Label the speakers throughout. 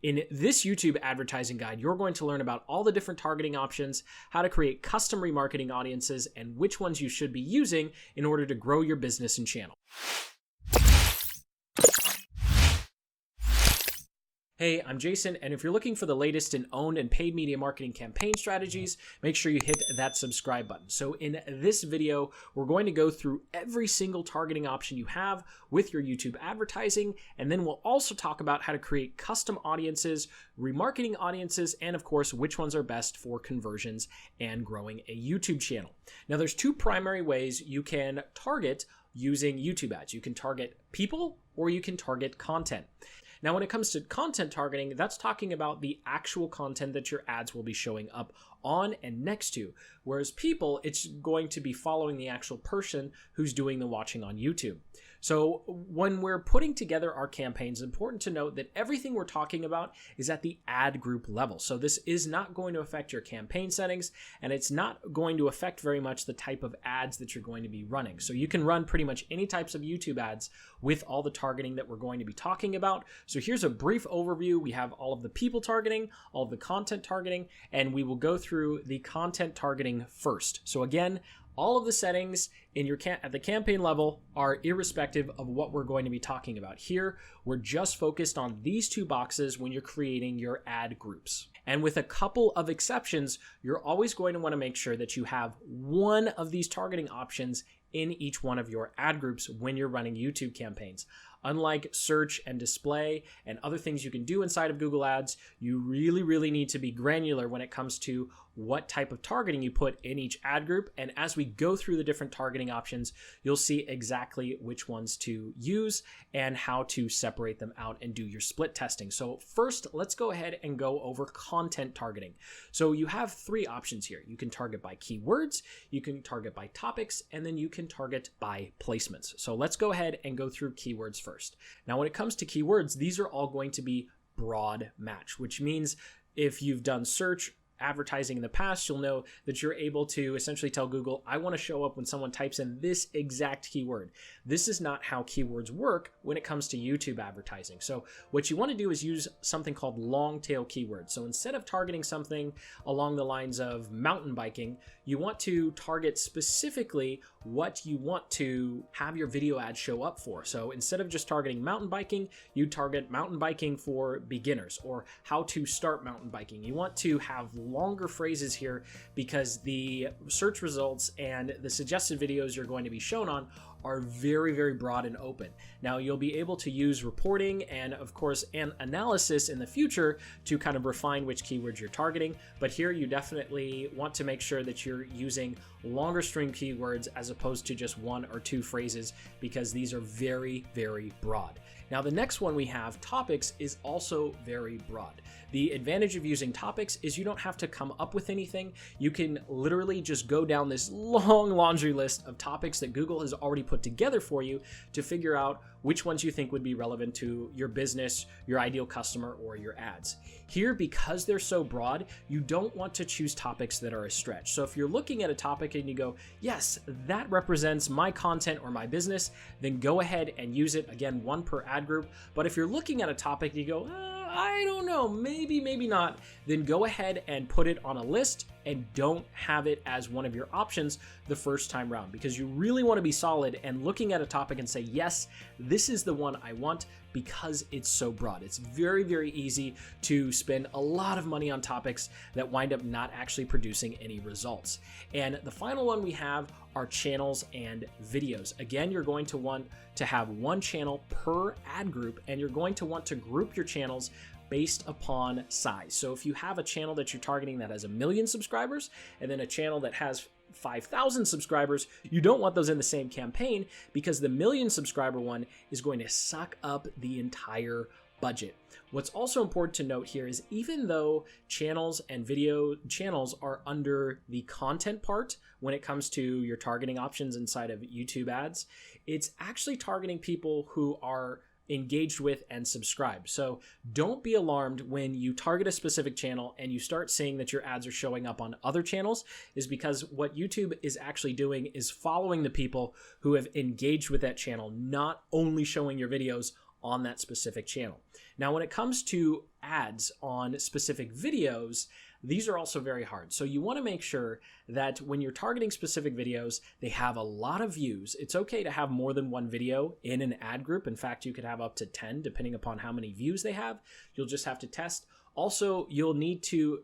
Speaker 1: In this YouTube advertising guide, you're going to learn about all the different targeting options, how to create custom remarketing audiences, and which ones you should be using in order to grow your business and channel. Hey, I'm Jason, and if you're looking for the latest in owned and paid media marketing campaign strategies, make sure you hit that subscribe button. So in this video, we're going to go through every single targeting option you have with your YouTube advertising, and then we'll also talk about how to create custom audiences, remarketing audiences, and of course, which ones are best for conversions and growing a YouTube channel. Now, there's two primary ways you can target using YouTube ads. You can target people or you can target content. Now, when it comes to content targeting, that's talking about the actual content that your ads will be showing up on and next to. Whereas people, it's going to be following the actual person who's doing the watching on YouTube. So when we're putting together our campaigns, it's important to note that everything we're talking about is at the ad group level. So this is not going to affect your campaign settings, and it's not going to affect very much the type of ads that you're going to be running. So you can run pretty much any types of YouTube ads with all the targeting that we're going to be talking about. So here's a brief overview. We have all of the people targeting, all of the content targeting, and we will go through the content targeting first. So again, all of the settings in your at the campaign level are irrespective of what we're going to be talking about. Here, we're just focused on these two boxes when you're creating your ad groups. And with a couple of exceptions, you're always going to want to make sure that you have one of these targeting options in each one of your ad groups when you're running YouTube campaigns. Unlike search and display and other things you can do inside of Google Ads, you really need to be granular when it comes to what type of targeting you put in each ad group. And as we go through the different targeting options, you'll see exactly which ones to use and how to separate them out and do your split testing. So first, let's go ahead and go over content targeting. So you have three options here. You can target by keywords, you can target by topics, and then you can target by placements. So let's go ahead and go through keywords first. Now, when it comes to keywords, these are all going to be broad match, which means if you've done search advertising in the past, you'll know that you're able to essentially tell Google, I want to show up when someone types in this exact keyword. This is not how keywords work when it comes to YouTube advertising. So what you want to do is use something called long tail keywords. So instead of targeting something along the lines of mountain biking, you want to target specifically what you want to have your video ad show up for. So instead of just targeting mountain biking, you target mountain biking for beginners or how to start mountain biking. You want to have longer phrases here because the search results and the suggested videos you're going to be shown on are very broad and open. Now, you'll be able to use reporting and of course an analysis in the future to kind of refine which keywords you're targeting, but here you definitely want to make sure that you're using longer string keywords as opposed to just one or two phrases because these are very broad. Now, the next one we have, topics, is also very broad. The advantage of using topics is you don't have to come up with anything. You can literally just go down this long laundry list of topics that Google has already put together for you to figure out which ones you think would be relevant to your business, your ideal customer, or your ads. Here, because they're so broad, you don't want to choose topics that are a stretch. So if you're looking at a topic and you go, yes, that represents my content or my business, then go ahead and use it. Again, one per ad group. But if you're looking at a topic and you go, I don't know, maybe not, then go ahead and put it on a list and don't have it as one of your options the first time round, because you really want to be solid and looking at a topic and say, yes, this is the one I want because it's so broad. It's very easy to spend a lot of money on topics that wind up not actually producing any results. And the final one we have are channels and videos. Again, you're going to want to have one channel per ad group, and you're going to want to group your channels based upon size. So if you have a channel that you're targeting that has 1 million subscribers and then a channel that has 5,000 subscribers, you don't want those in the same campaign because the 1 million subscriber one is going to suck up the entire budget. What's also important to note here is even though channels and video channels are under the content part when it comes to your targeting options inside of YouTube ads, it's actually targeting people who are engaged with and subscribe. So don't be alarmed when you target a specific channel and you start seeing that your ads are showing up on other channels, is because what YouTube is actually doing is following the people who have engaged with that channel, not only showing your videos on that specific channel. Now, when it comes to ads on specific videos, these are also very hard. So you want to make sure that when you're targeting specific videos, they have a lot of views. It's okay to have more than one video in an ad group. In fact, you could have up to 10 depending upon how many views they have. You'll just have to test. Also, you'll need to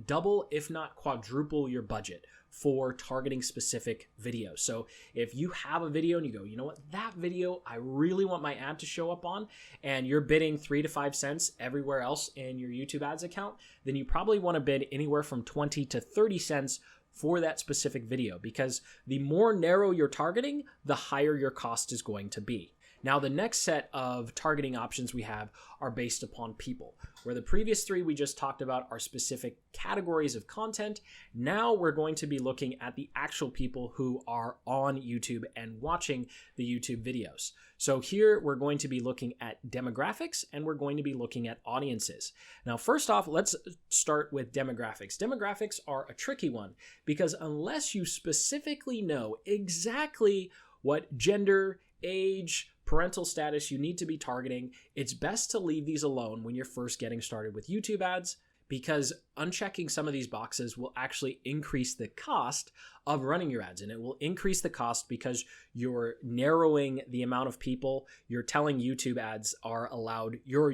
Speaker 1: double, if not quadruple, your budget for targeting specific videos. So if you have a video and you go, you know what, that video I really want my ad to show up on, and you're bidding 3 to 5 cents everywhere else in your YouTube ads account, then you probably want to bid anywhere from 20 to 30 cents for that specific video, because the more narrow you're targeting, the higher your cost is going to be. Now, the next set of targeting options we have are based upon people. Where the previous 3 we just talked about are specific categories of content, now we're going to be looking at the actual people who are on YouTube and watching the YouTube videos. So here we're going to be looking at demographics, and we're going to be looking at audiences. Now, first off, let's start with demographics. Demographics are a tricky one because unless you specifically know exactly what gender, age, parental status you need to be targeting, it's best to leave these alone when you're first getting started with YouTube ads, because unchecking some of these boxes will actually increase the cost of running your ads. And it will increase the cost because you're narrowing the amount of people you're telling YouTube ads are allowed, you're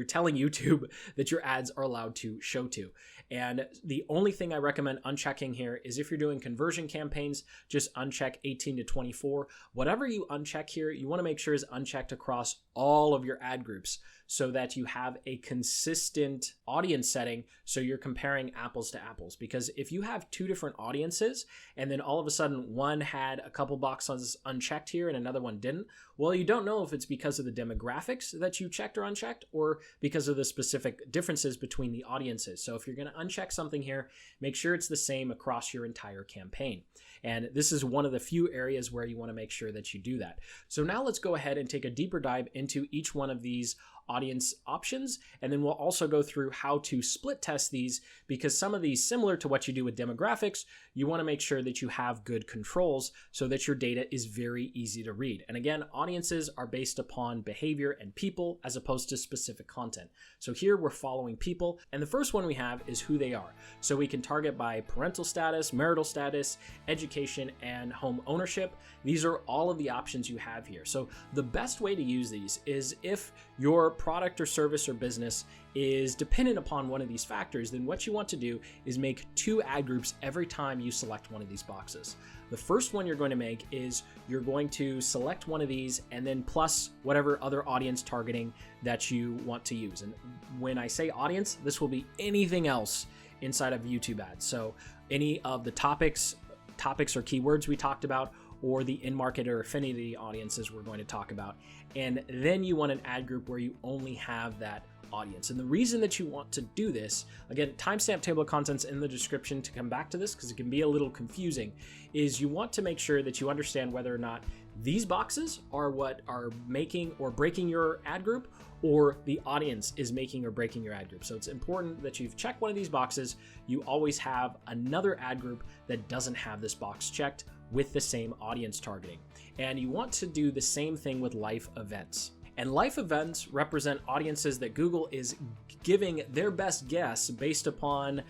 Speaker 1: telling YouTube that your ads are allowed to show to. And the only thing I recommend unchecking here is if you're doing conversion campaigns, just uncheck 18 to 24. Whatever you uncheck here, you want to make sure is unchecked across all of your ad groups so that you have a consistent audience setting so you're comparing apples to apples. Because if you have 2 different audiences and then all of a sudden one had a couple boxes unchecked here and another one didn't, well, you don't know if it's because of the demographics that you checked or unchecked or because of the specific differences between the audiences. So if you're going to uncheck something here, make sure it's the same across your entire campaign. And this is one of the few areas where you want to make sure that you do that. So now let's go ahead and take a deeper dive into each one of these audience options, and then we'll also go through how to split test these, because some of these, similar to what you do with demographics, you want to make sure that you have good controls so that your data is very easy to read. And again, audiences are based upon behavior and people as opposed to specific content. So here we're following people, and the first one we have is who they are. So we can target by parental status, marital status, education, and home ownership. These are all of the options you have here. So the best way to use these is if your product or service or business is dependent upon one of these factors, then what you want to do is make 2 ad groups every time you select one of these boxes. The first one you're going to make is you're going to select one of these and then plus whatever other audience targeting that you want to use. And when I say audience, this will be anything else inside of YouTube ads. So any of the topics or keywords we talked about, or the in-market or affinity audiences we're going to talk about. And then you want an ad group where you only have that audience. And the reason that you want to do this, again, timestamp table of contents in the description to come back to this because it can be a little confusing, is you want to make sure that you understand whether or not these boxes are what are making or breaking your ad group, or the audience is making or breaking your ad group. So it's important that you've checked one of these boxes. You always have another ad group that doesn't have this box checked with the same audience targeting. And you want to do the same thing with life events. And life events represent audiences that Google is giving their best guess based upon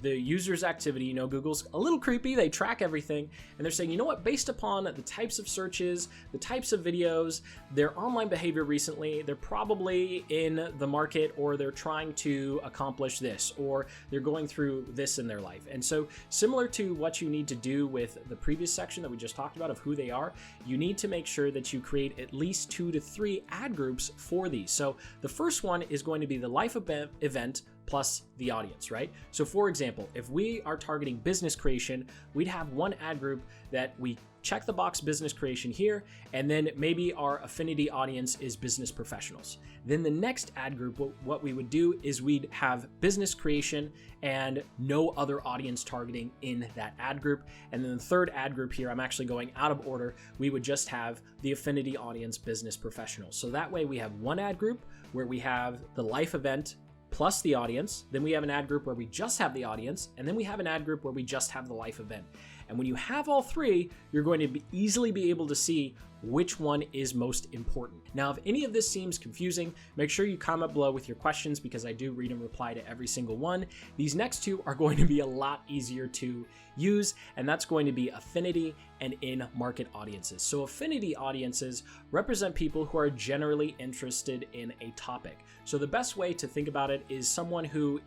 Speaker 1: the user's activity. You know, Google's a little creepy. They track everything. And they're saying, you know what, based upon the types of searches, the types of videos, their online behavior recently, they're probably in the market, or they're trying to accomplish this, or they're going through this in their life. And so similar to what you need to do with the previous section that we just talked about of who they are, you need to make sure that you create at least 2 to 3 ad groups for these. So the first one is going to be the life event plus the audience, right? So for example, if we are targeting business creation, we'd have one ad group that we check the box business creation here, and then maybe our affinity audience is business professionals. Then the next ad group, what we would do is we'd have business creation and no other audience targeting in that ad group. And then the third ad group here, I'm actually going out of order, we would just have the affinity audience business professionals. So that way we have one ad group where we have the life event plus the audience, then we have an ad group where we just have the audience, and then we have an ad group where we just have the life event. And when you have all 3, you're going to easily be able to see which one is most important. Now, if any of this seems confusing, make sure you comment below with your questions because I do read and reply to every single one. These next two are going to be a lot easier to use, and that's going to be affinity and in-market audiences. So affinity audiences represent people who are generally interested in a topic. So the best way to think about it is someone who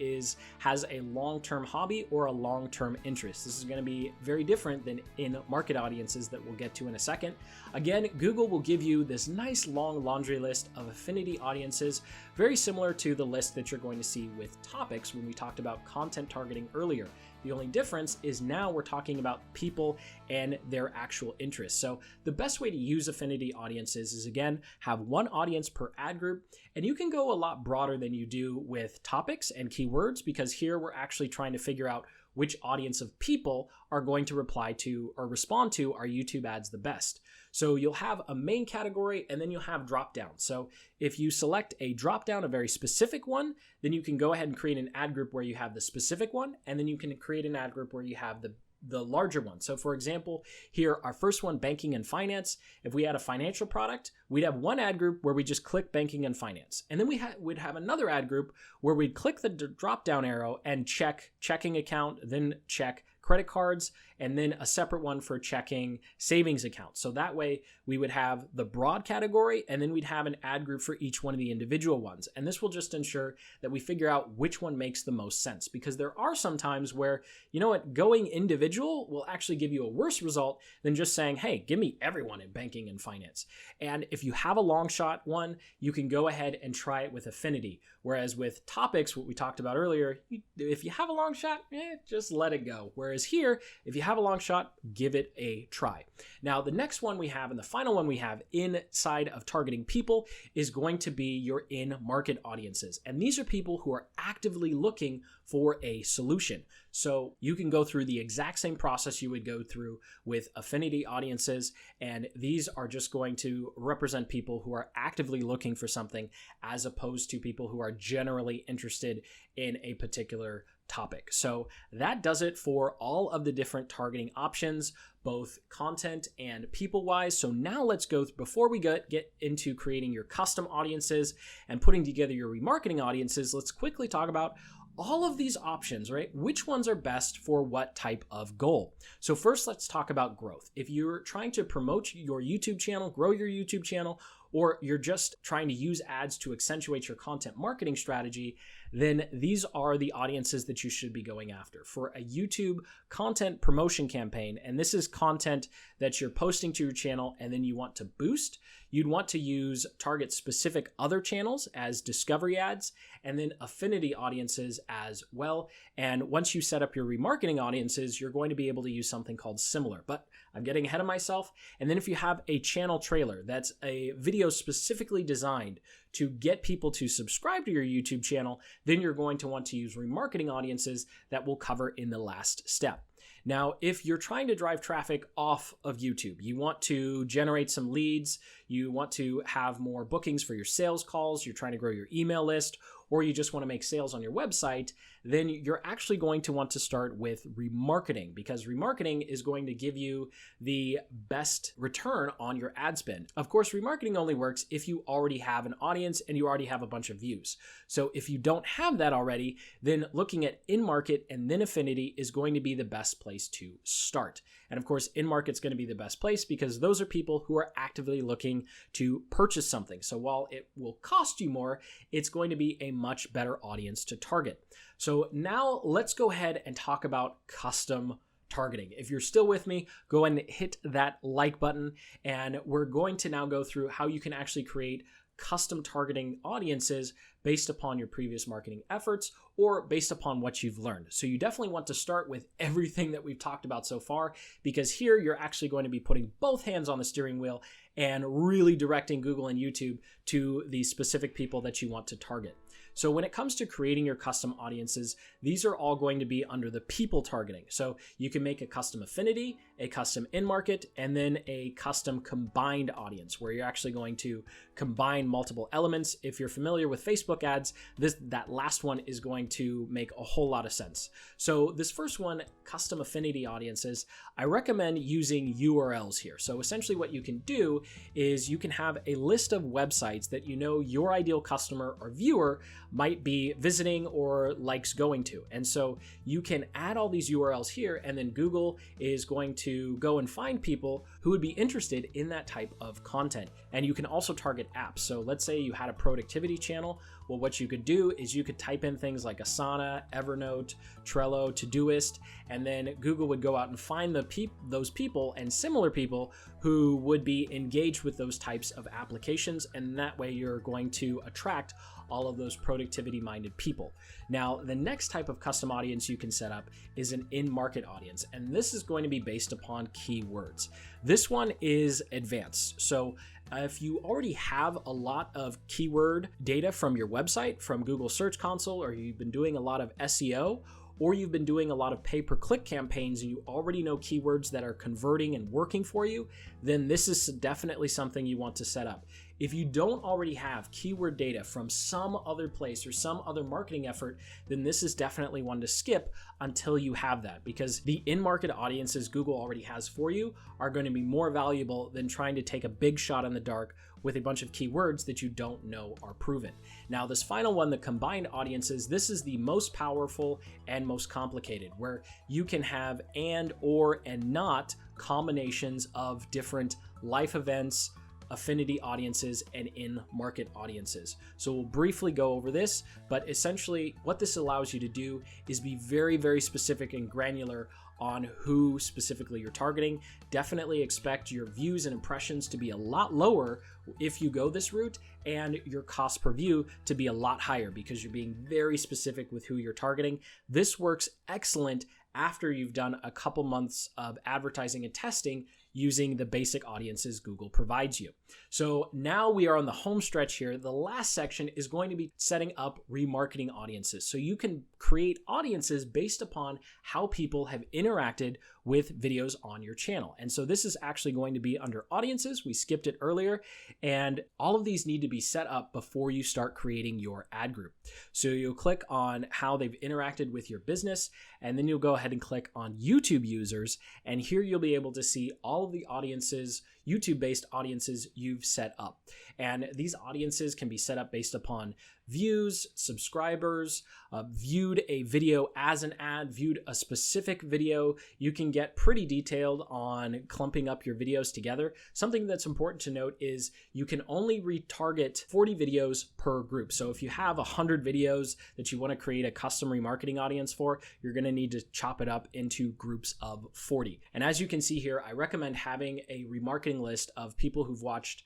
Speaker 1: has a long-term hobby or a long-term interest. This is going to be very different than in-market audiences that we'll get to in a second. Again, Google will give you this nice long laundry list of affinity audiences, very similar to the list that you're going to see with topics when we talked about content targeting earlier. The only difference is now we're talking about people and their actual interests. So the best way to use affinity audiences is, again, have one audience per ad group, and you can go a lot broader than you do with topics and keywords, because here we're actually trying to figure out which audience of people are going to reply to or respond to our YouTube ads the best. So you'll have a main category and then you'll have drop down. So if you select a drop down, a very specific one, then you can go ahead and create an ad group where you have the specific one, and then you can create an ad group where you have the larger one. So for example, here, our first one, banking and finance. If we had a financial product, we'd have one ad group where we just click banking and finance. And then we'd have another ad group where we'd click the drop down arrow and check checking account, then check credit cards, and then a separate one for checking savings accounts. So that way we would have the broad category, and then we'd have an ad group for each one of the individual ones. And this will just ensure that we figure out which one makes the most sense, because there are some times where, you know what, going individual will actually give you a worse result than just saying, hey, give me everyone in banking and finance. And if you have a long shot one, you can go ahead and try it with affinity. Whereas with topics, what we talked about earlier, if you have a long shot, just let it go. Whereas here, if you have a long shot, give it a try. Now, the next one we have, and the final one we have inside of targeting people, is going to be your in-market audiences. And these are people who are actively looking for a solution. So you can go through the exact same process you would go through with affinity audiences, and these are just going to represent people who are actively looking for something, as opposed to people who are generally interested in a particular topic. So that does it for all of the different targeting options, both content and people-wise. So now let's go, before we get into creating your custom audiences and putting together your remarketing audiences, let's quickly talk about all of these options, right? Which ones are best for what type of goal? So first, let's talk about growth. If you're trying to promote your YouTube channel, grow your YouTube channel, or you're just trying to use ads to accentuate your content marketing strategy, then these are the audiences that you should be going after. For a YouTube content promotion campaign, and this is content that you're posting to your channel and then you want to boost, you'd want to target specific other channels as discovery ads, and then affinity audiences as well. And once you set up your remarketing audiences, you're going to be able to use something called similar. But I'm getting ahead of myself. And then if you have a channel trailer, that's a video specifically designed to get people to subscribe to your YouTube channel, then you're going to want to use remarketing audiences that we'll cover in the last step. Now, if you're trying to drive traffic off of YouTube, you want to generate some leads, you want to have more bookings for your sales calls, you're trying to grow your email list, or you just want to make sales on your website, then you're actually going to want to start with remarketing, because remarketing is going to give you the best return on your ad spend. Of course, remarketing only works if you already have an audience and you already have a bunch of views. So if you don't have that already, then looking at in-market and then affinity is going to be the best place to start. And of course, in-market's going to be the best place because those are people who are actively looking to purchase something. So while it will cost you more, it's going to be a much better audience to target. So now let's go ahead and talk about custom targeting. If you're still with me, go ahead and hit that like button, and we're going to now go through how you can actually create custom targeting audiences based upon your previous marketing efforts or based upon what you've learned. So you definitely want to start with everything that we've talked about so far, because here you're actually going to be putting both hands on the steering wheel and really directing Google and YouTube to the specific people that you want to target. So when it comes to creating your custom audiences, these are all going to be under the people targeting. So you can make a custom affinity a custom in-market, and then a custom combined audience, where you're actually going to combine multiple elements. If you're familiar with Facebook ads, that last one is going to make a whole lot of sense. So this first one, custom affinity audiences, I recommend using URLs here. So essentially what you can do is you can have a list of websites that you know your ideal customer or viewer might be visiting or likes going to. And so you can add all these URLs here, and then Google is going to go and find people who would be interested in that type of content. And you can also target apps. So let's say you had a productivity channel. Well, what you could do is you could type in things like Asana, Evernote, Trello, Todoist, and then Google would go out and find those people and similar people who would be engaged with those types of applications. And that way you're going to attract all of those productivity-minded people. Now, the next type of custom audience you can set up is an in-market audience, and this is going to be based upon keywords. This one is advanced. So if you already have a lot of keyword data from your website, from Google Search Console, or you've been doing a lot of SEO, or you've been doing a lot of pay-per-click campaigns and you already know keywords that are converting and working for you, then this is definitely something you want to set up. If you don't already have keyword data from some other place or some other marketing effort, then this is definitely one to skip until you have that, because the in-market audiences Google already has for you are going to be more valuable than trying to take a big shot in the dark with a bunch of keywords that you don't know are proven. Now, this final one, the combined audiences, this is the most powerful and most complicated, where you can have and, or, and not combinations of different life events, affinity audiences, and in-market audiences. So we'll briefly go over this, but essentially what this allows you to do is be very, very specific and granular on who specifically you're targeting. Definitely expect your views and impressions to be a lot lower if you go this route, and your cost per view to be a lot higher because you're being very specific with who you're targeting. This works excellent after you've done a couple months of advertising and testing using the basic audiences Google provides you. So now we are on the home stretch here. The last section is going to be setting up remarketing audiences. So you can create audiences based upon how people have interacted with videos on your channel. And so this is actually going to be under audiences. We skipped it earlier, and all of these need to be set up before you start creating your ad group. So you'll click on how they've interacted with your business, and then you'll go ahead and click on YouTube users. And here you'll be able to see all of the audiences, YouTube-based audiences you've set up. And these audiences can be set up based upon views, subscribers, viewed a video as an ad, viewed a specific video. You can get pretty detailed on clumping up your videos together. Something that's important to note is you can only retarget 40 videos per group. So if you have 100 videos that you want to create a custom remarketing audience for, you're going to need to chop it up into groups of 40. And as you can see here, I recommend having a remarketing list of people who've watched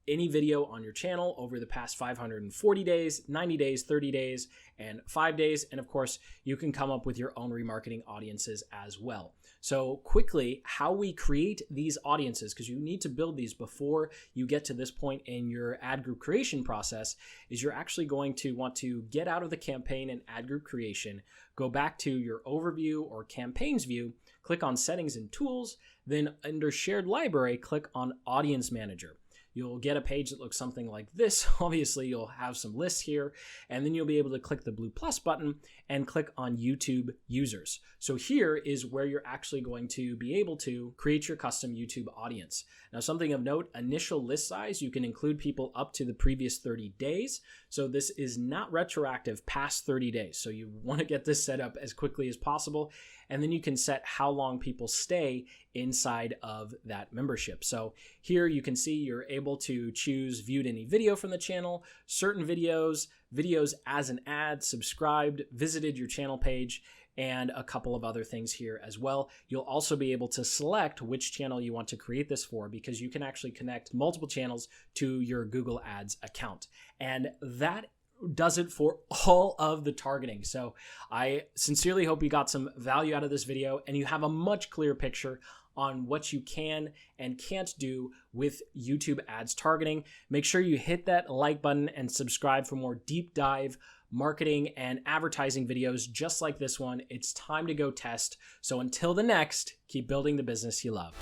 Speaker 1: any video on your channel over the past 540 days, 90 days, 30 days, and 5 days. And of course, you can come up with your own remarketing audiences as well. So quickly, how we create these audiences, because you need to build these before you get to this point in your ad group creation process, is you're actually going to want to get out of the campaign and ad group creation, go back to your overview or campaigns view, click on settings and tools, then under shared library, click on audience manager. You'll get a page that looks something like this. Obviously, you'll have some lists here, and then you'll be able to click the blue plus button and click on YouTube users. So here is where you're actually going to be able to create your custom YouTube audience. Now, something of note, initial list size, you can include people up to the previous 30 days. So this is not retroactive past 30 days. So you want to get this set up as quickly as possible. And then you can set how long people stay inside of that membership. So here you can see you're able to choose viewed any video from the channel, certain videos, videos as an ad, subscribed, visited your channel page, and a couple of other things here as well. You'll also be able to select which channel you want to create this for, because you can actually connect multiple channels to your Google Ads account. And that does it for all of the targeting. So I sincerely hope you got some value out of this video and you have a much clearer picture on what you can and can't do with YouTube ads targeting. Make sure you hit that like button and subscribe for more deep dive marketing and advertising videos just like this one. It's time to go test. So until the next, keep building the business you love.